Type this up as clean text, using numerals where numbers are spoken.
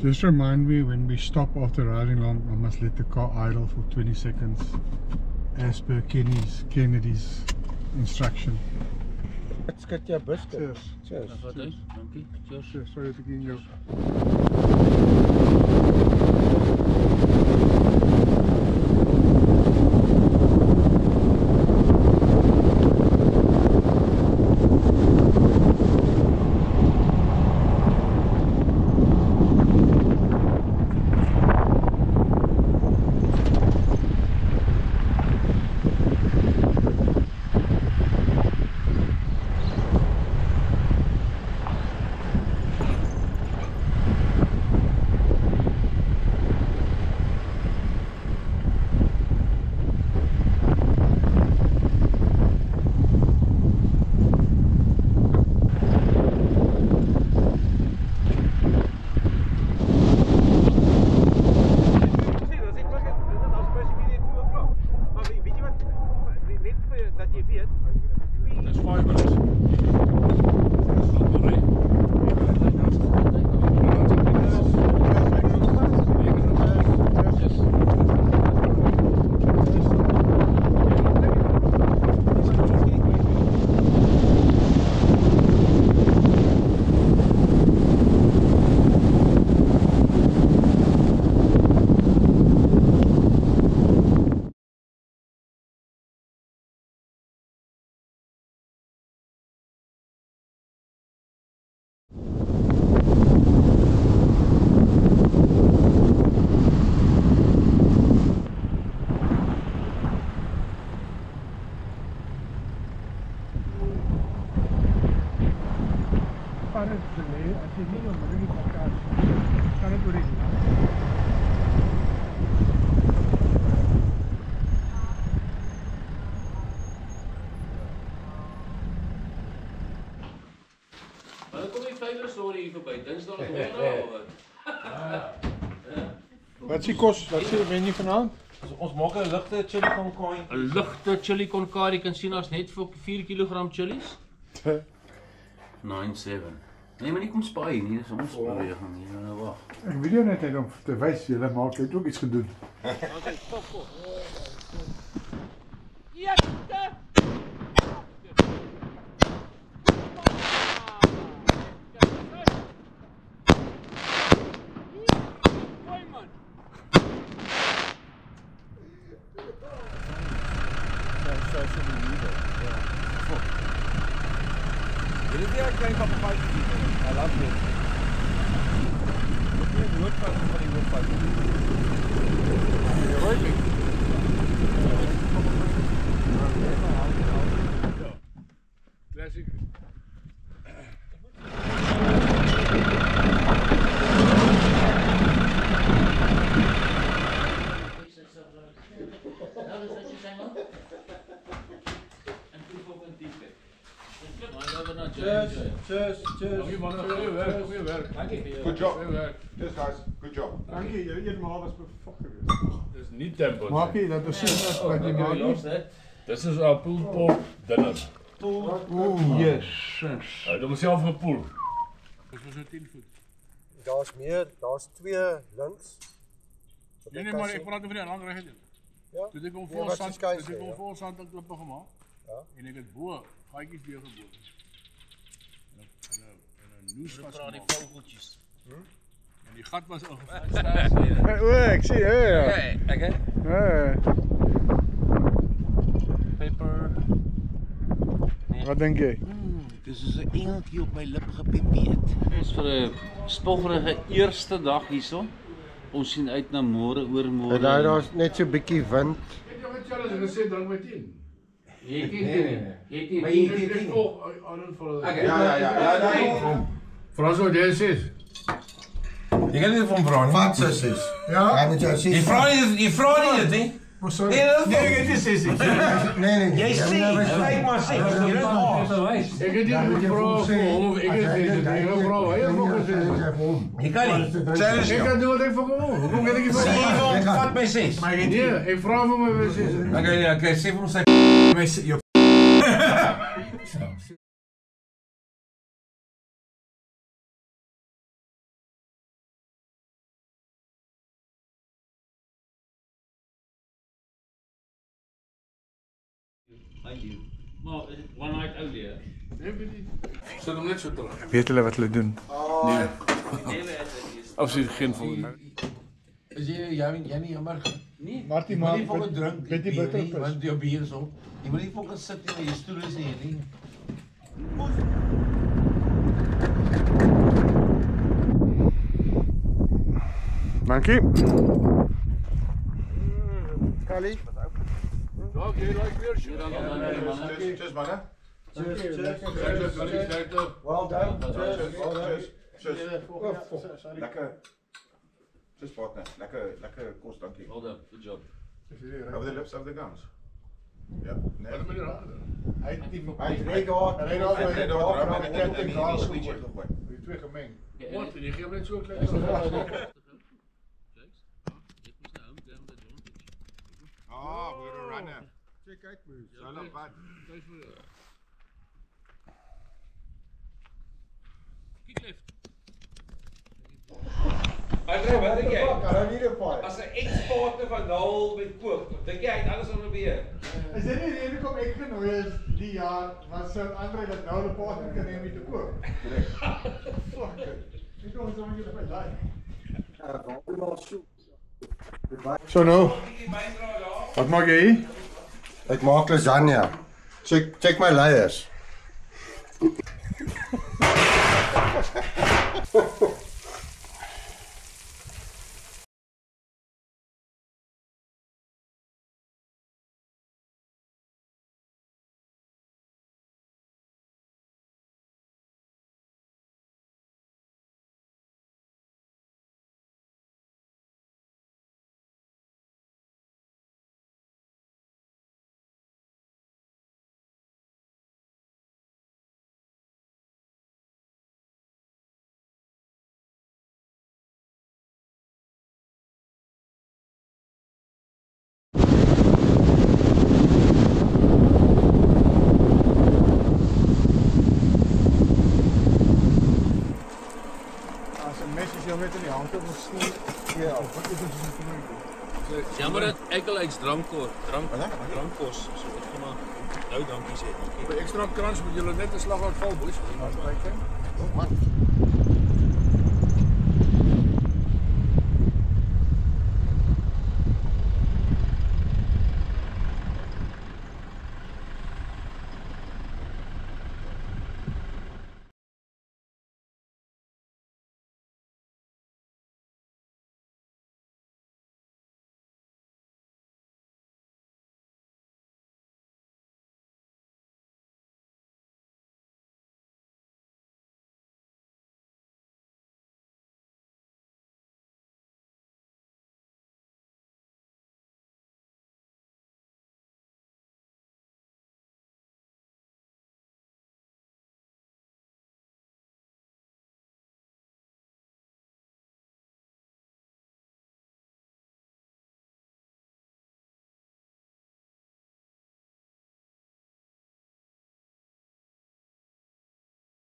Just remind me when we stop after riding long, I must let the car idle for 20 seconds as per Kennedy's instruction. Let's get your biscuit. Cheers. Cheers. Cheers. Cheers. Cheers. Sorry to give you. Wat is die kost? Wat is die menu vanavond? Ons maak 'n ligte chili con carne. 'n ligte chili con carne, jy kan sien as net vir 4 kg chilies. 97. Nee, maar nie kom spaai nie, dis ons beweging hier. Nou wag. Ek video net om te wys julle maak het ook iets gedoen. Okay, stop. Ja, I love it. Look at the wood fight and the wood fight. You're working. Classic. Cheers, cheers, cheers. Goeie werk. Good job. Cheers guys, good job. Dankie, julle eet maar was befuck geweest. Dis nie tempo nie. Maak jy dat ons sien wat jy maak? Dis is our pulled pork dinner. Ooh, yes. Hy het homself gepoel. Dis was nou 10 voet. Daar's meer, daar's 2 links. Nee, maar ek praat oor die ander reg. Ja. Toe ek hom Nee, wat is skuis, vol ja. vol sand en klippe gemaak. Ja. En ek het bo gaatjies deur geboor. En 'n noes Ons vas praat die gemaak. vogeltjies. En die gat was ingevul. O, ek sien, ja. Okay. Pepper. Wat dink jy? Dis is 'n engeltjie op my lip gepipeet. Ons vir 'n spoggerige eerste dag hierso. Ons sien uit na môre oormôre. En daar's net so 'n bietjie wind. Ek het jou Charles gesê drink my 10. Jy ken dit. Maar jy het dit volg aan vir Okay. Ja. Frans wat jy sê. Jy kan nie van vra nie. Wat sissies? Ja. Hy moet jou sê. Jy vra nie dit nie. Nee, ek het sê. Nee. Jy sê, kyk maar sê. Jy is af. Ek het nie gevra vir hom of ek het gevra. Hy het nog gesê. Jy kan nie. Challenge Ek jou. kan doen wat ek vir hom. Hoekom kan ek nie vir Sê hom? vir hom, vat my 6. Maar nee, ek vra vir my sê. Okay, sê vir hom sy my jou Maar one night only, hè? Zet hem net zo terug. Weet hulle wat hulle doen? Als hij geen van. Is jij niet jammer? Nee. Martie, Je moet maar niet voor drank weet die bier nie, bitter want jou bier is op. Je moet niet voor zitten in je stoel is nie. Dankie. Kali. Ja, je lijkt weer zo. Cheers, mannen. Cheers. Well done. Cheers. Lekker. Cheers, partner. Lekker kost, dankie. Well done, good job. Over the lips, over the gums. Ja, nee. Hy het die Hy het reg gehad. Hy het al Nee, dat was met 30 dae sweetje gegooi. Die twee gemeng. Wat? Je geeft net zo klein. Ah, we're gonna run now. Check uit, moes. So not bad. André, wat denk jij? I don't need a fight. Als een ex-partner van Daal met kook, denk jij het alles onderweer? Is dit nie rede kom ek genooi is die jaar wat sou Andre dat nou 'n partner kan neem om te koop? Fuck it. Ek dink ons moet julle by daai. So nou, wat maak jy hier? Ek maak lasagne. Check my layers. Jammer dat Ekelhuis drankkos. So ek gaan maar nou dankie sê. Bij extra krans moet jullie net een slag uit val, boys. Man.